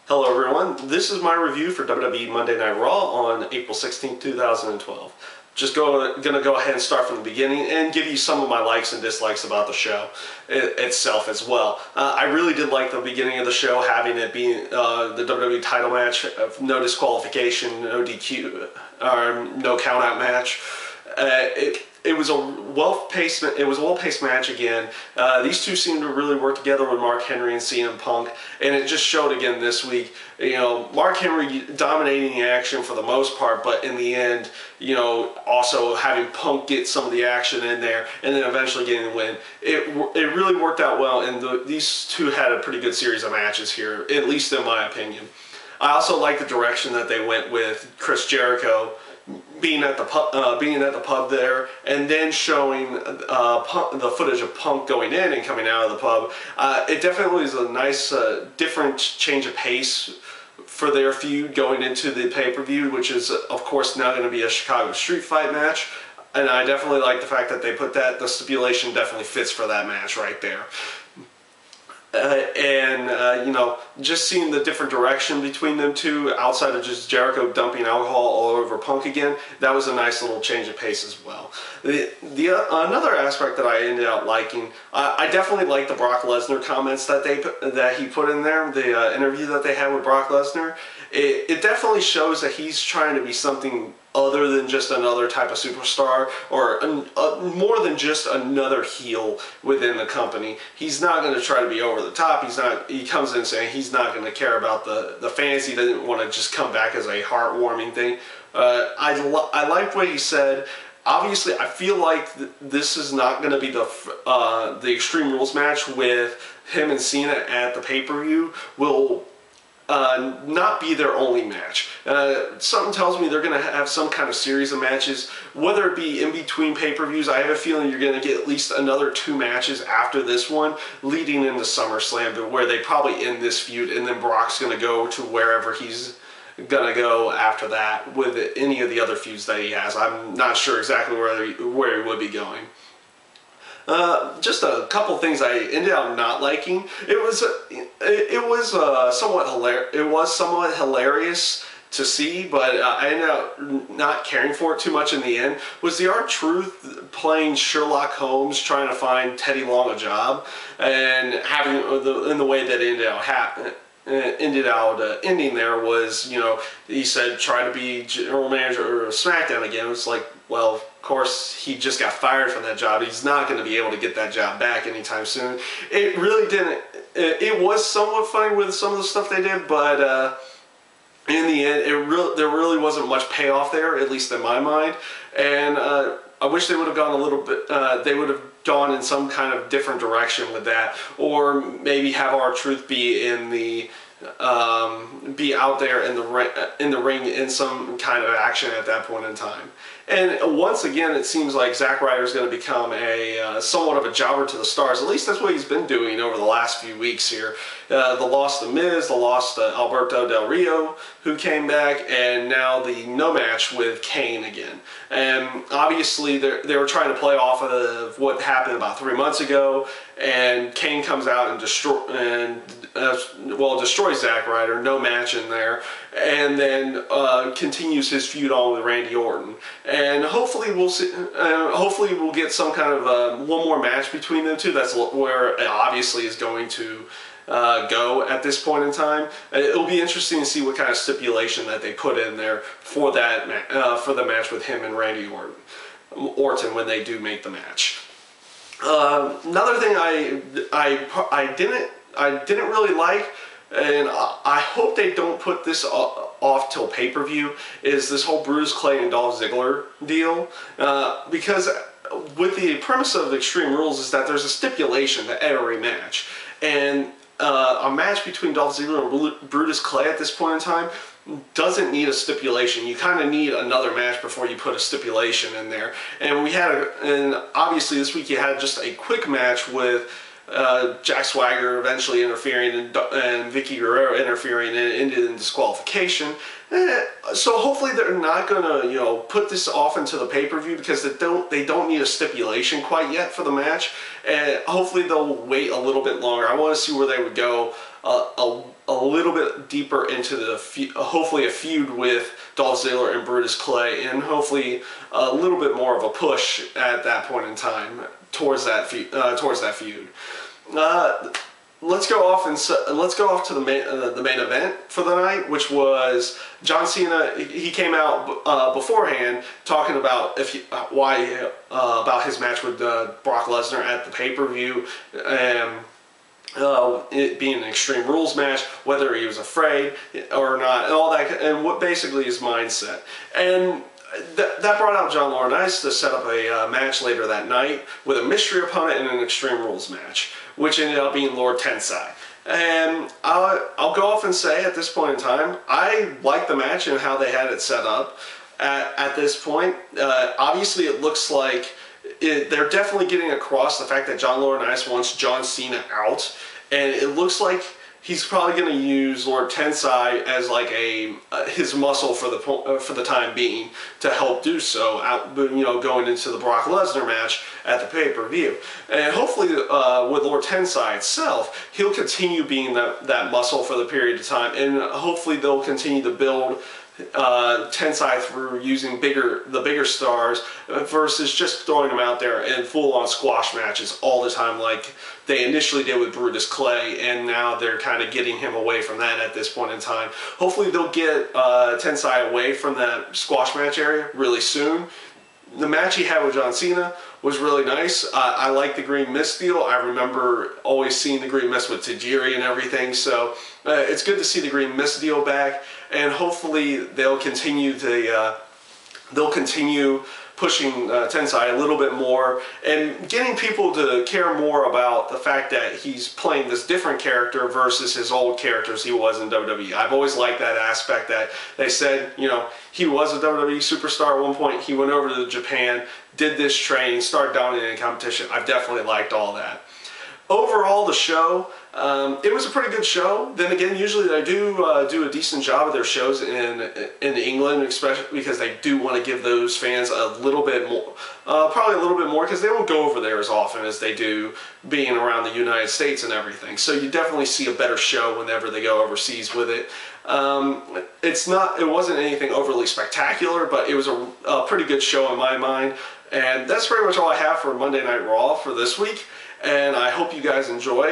Hello everyone, this is my review for WWE Monday Night Raw on April 16, 2012. Just gonna go ahead and start from the beginning and give you some of my likes and dislikes about the show itself as well. I really did like the beginning of the show, having it being the WWE title match, no disqualification, no DQ, or no countout match. It was a well-paced match again. These two seemed to really work together with Mark Henry and CM Punk, and it just showed again this week. You know, Mark Henry dominating the action for the most part, but in the end, you know, also having Punk get some of the action in there, and then eventually getting the win. It really worked out well, and these two had a pretty good series of matches here, at least in my opinion. I also like the direction that they went with Chris Jericho being at the pub there, and then showing the footage of Punk going in and coming out of the pub. It definitely is a nice, different change of pace for their feud going into the pay-per-view, which is, of course, now going to be a Chicago street fight match. And I definitely like the fact that they put that. The stipulation definitely fits for that match right there. You know, just seeing the different direction between them two, outside of just Jericho dumping alcohol all over Punk again, that was a nice little change of pace as well. Another aspect that I ended up liking, I definitely like the Brock Lesnar comments that he put in there, the interview that they had with Brock Lesnar. It definitely shows that he's trying to be something other than just another type of superstar, or more than just another heel within the company. He's not going to try to be over the top. He comes in saying he's not going to care about the fans. He doesn't want to just come back as a heartwarming thing. I like what he said. Obviously, I feel like this is not going to be the Extreme Rules match with him and Cena at the pay-per-view. Will not be their only match. Something tells me they're going to have some kind of series of matches, whether it be in between pay-per-views. I have a feeling you're going to get at least another 2 matches after this one, leading into SummerSlam, where they probably end this feud, and then Brock's going to go to wherever he's going to go after that with any of the other feuds that he has. I'm not sure exactly where he would be going. Just a couple things I ended up not liking. It was somewhat hilarious to see, but I ended up not caring for it too much in the end. Was the R-Truth playing Sherlock Holmes, trying to find Teddy Long a job, and having in the way that it ending there was, you know, he said try to be general manager of SmackDown again. It's like, well, of course he just got fired from that job. He's not going to be able to get that job back anytime soon. It really didn't. It was somewhat funny with some of the stuff they did, but in the end, there really wasn't much payoff there, at least in my mind. And I wish they would have gone a little bit. They would have gone in some kind of different direction with that, or maybe have R-Truth be in the be out there in the ring in some kind of action at that point in time. And once again, it seems like Zack Ryder is going to become somewhat of a jobber to the stars. At least that's what he's been doing over the last few weeks here. The loss to Miz, the loss to Alberto Del Rio, who came back, and now the no match with Kane again. And obviously, they were trying to play off of what happened about 3 months ago, and Kane comes out and destroys Zack Ryder, no match in there, and then continues his feud on with Randy Orton. And hopefully we'll see. Hopefully we'll get some kind of one more match between them two. That's where it obviously is going to go at this point in time. It'll be interesting to see what kind of stipulation that they put in there for that for the match with him and Randy Orton when they do make the match. Another thing I didn't really like, and I hope they don't put this off till pay-per-view, is this whole Brutus Clay and Dolph Ziggler deal. Because with the premise of Extreme Rules is that there's a stipulation to every match. And a match between Dolph Ziggler and Brutus Clay at this point in time doesn't need a stipulation. You kind of need another match before you put a stipulation in there. And and obviously this week you had just a quick match with Jack Swagger eventually interfering and Vicky Guerrero interfering and ended in disqualification. So hopefully they're not gonna put this off into the pay-per-view, because they don't need a stipulation quite yet for the match, and hopefully they'll wait a little bit longer. I want to see where they would go a little bit deeper into the hopefully a feud with Dolph Ziggler and Brutus Clay, and hopefully a little bit more of a push at that point in time towards that feud. Let's go off to the main event for the night, which was John Cena. He came out beforehand talking about about his match with Brock Lesnar at the pay-per-view, and it being an Extreme Rules match, whether he was afraid or not, and all that, and what basically his mindset. And that brought out John Laurinaitis to set up a match later that night with a mystery opponent in an Extreme Rules match, which ended up being Lord Tensai. And I'll go off and say at this point in time, I like the match and how they had it set up at this point. Obviously, it looks like they're definitely getting across the fact that John Laurinaitis wants John Cena out, and it looks like he's probably going to use Lord Tensai as like his muscle for the time being to help do so. Going into the Brock Lesnar match at the pay-per-view, and hopefully with Lord Tensai itself, he'll continue being that muscle for the period of time, and hopefully they'll continue to build Tensai through using the bigger stars versus just throwing them out there in full-on squash matches all the time like they initially did with Brutus Clay, and now they're kind of getting him away from that at this point in time. Hopefully they'll get Tensai away from that squash match area really soon. The match he had with John Cena was really nice. I like the Green Mist deal. I remember always seeing the Green Mist with Tajiri and everything, so it's good to see the Green Mist deal back, and hopefully they'll continue pushing Tensai a little bit more and getting people to care more about the fact that he's playing this different character versus his old characters he was in WWE. I've always liked that aspect that they said, he was a WWE superstar at one point. He went over to Japan, did this training, started dominating competition. I've definitely liked all that. Overall, the show, it was a pretty good show. Then again, usually they do a decent job of their shows in England, especially because they do want to give those fans a little bit more, probably a little bit more, because they don't go over there as often as they do being around the United States and everything. So you definitely see a better show whenever they go overseas with it. It wasn't anything overly spectacular, but it was a pretty good show in my mind. And that's pretty much all I have for Monday Night Raw for this week. And I hope you guys enjoyed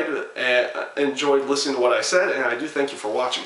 listening to what I said, and I do thank you for watching.